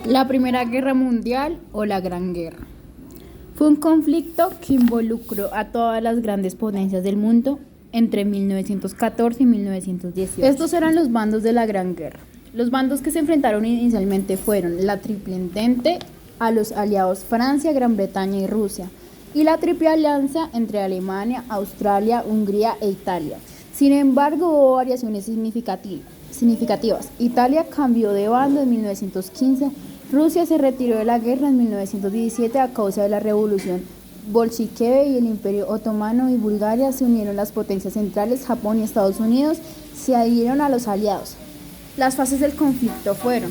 La Primera Guerra Mundial o la Gran Guerra fue un conflicto que involucró a todas las grandes potencias del mundo entre 1914 y 1918. Estos eran los bandos de la Gran Guerra. Los bandos que se enfrentaron inicialmente fueron la Triple Entente, a los aliados Francia, Gran Bretaña y Rusia, y la Triple Alianza entre Alemania, Australia, Hungría e Italia. Sin embargo, hubo variaciones significativas. Italia cambió de bando en 1915, Rusia se retiró de la guerra en 1917 a causa de la revolución bolchevique y el Imperio Otomano y Bulgaria se unieron. Las potencias centrales, Japón y Estados Unidos, se adhirieron a los aliados. Las fases del conflicto fueron: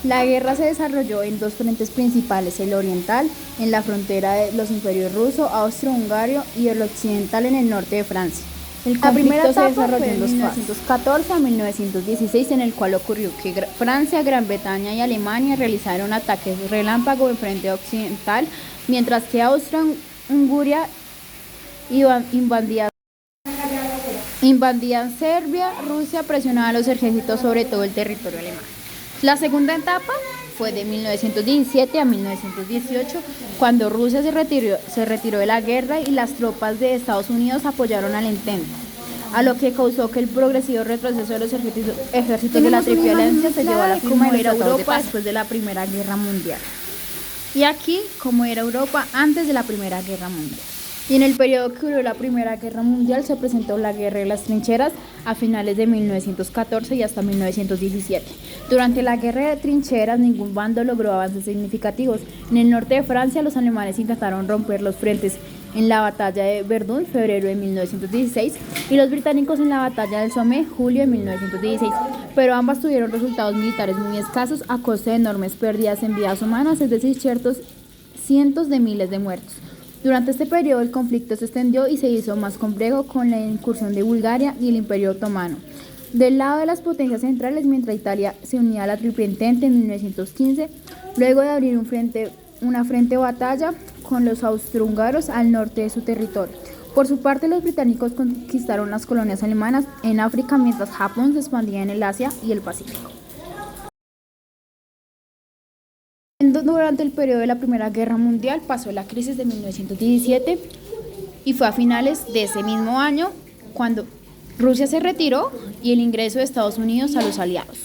la guerra se desarrolló en dos frentes principales, el oriental, en la frontera de los imperios ruso, austro-hungario, y el occidental, en el norte de Francia. La primera etapa se desarrolló en 1914 a 1916, en el cual ocurrió que Francia, Gran Bretaña y Alemania realizaron ataques relámpago en frente occidental, mientras que Austria-Hungría invadían Serbia. Rusia presionaba a los ejércitos sobre todo el territorio alemán. La segunda etapa fue de 1917 a 1918, cuando Rusia se retiró de la guerra y las tropas de Estados Unidos apoyaron al intento, a lo que causó que el progresivo retroceso de los ejércitos de la Triple Alianza se llevó a la firma de Europa después de la Primera Guerra Mundial. Y aquí, como era Europa antes de la Primera Guerra Mundial. Y en el periodo que duró la Primera Guerra Mundial se presentó la Guerra de las Trincheras a finales de 1914 y hasta 1917. Durante la Guerra de Trincheras ningún bando logró avances significativos. En el norte de Francia los alemanes intentaron romper los frentes en la batalla de Verdún, febrero de 1916, y los británicos en la batalla del Somme, julio de 1916, pero ambas tuvieron resultados militares muy escasos a costa de enormes pérdidas en vidas humanas, es decir, cientos de miles de muertos. Durante este periodo el conflicto se extendió y se hizo más complejo con la incursión de Bulgaria y el Imperio Otomano. Del lado de las potencias centrales, mientras Italia se unía a la Triple Entente en 1915, luego de abrir una frente de batalla con los austrohúngaros al norte de su territorio. Por su parte, los británicos conquistaron las colonias alemanas en África, mientras Japón se expandía en el Asia y el Pacífico. Durante el periodo de la Primera Guerra Mundial pasó la crisis de 1917 y fue a finales de ese mismo año cuando Rusia se retiró y el ingreso de Estados Unidos a los aliados.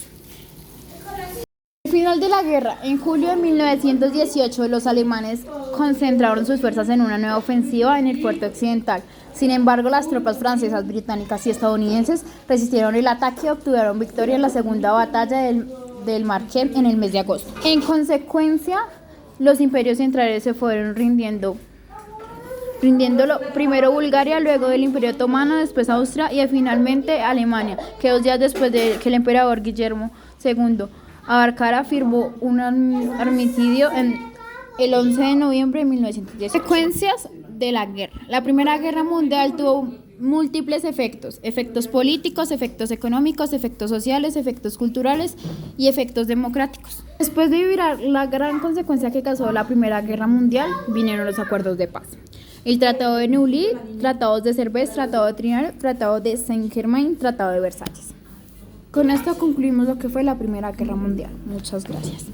Al final de la guerra, en julio de 1918, los alemanes concentraron sus fuerzas en una nueva ofensiva en el puerto occidental. Sin embargo, las tropas francesas, británicas y estadounidenses resistieron el ataque y obtuvieron victoria en la segunda batalla del Marque en el mes de agosto. En consecuencia, los imperios centrales se fueron rindiéndolo primero Bulgaria, luego del Imperio Otomano, después Austria y finalmente Alemania, que 2 días después de que el emperador Guillermo II abarcara firmó un armisticio el 11 de noviembre de 1918. Secuencias de la guerra. La Primera Guerra Mundial tuvo múltiples efectos políticos, efectos económicos, efectos sociales, efectos culturales y efectos democráticos. Después de vivir la gran consecuencia que causó la Primera Guerra Mundial, vinieron los acuerdos de paz. El Tratado de Neuilly, Tratados de Sèvres, Tratado de Trianon, Tratado de Saint-Germain, Tratado de Versalles. Con esto concluimos lo que fue la Primera Guerra Mundial. Muchas gracias.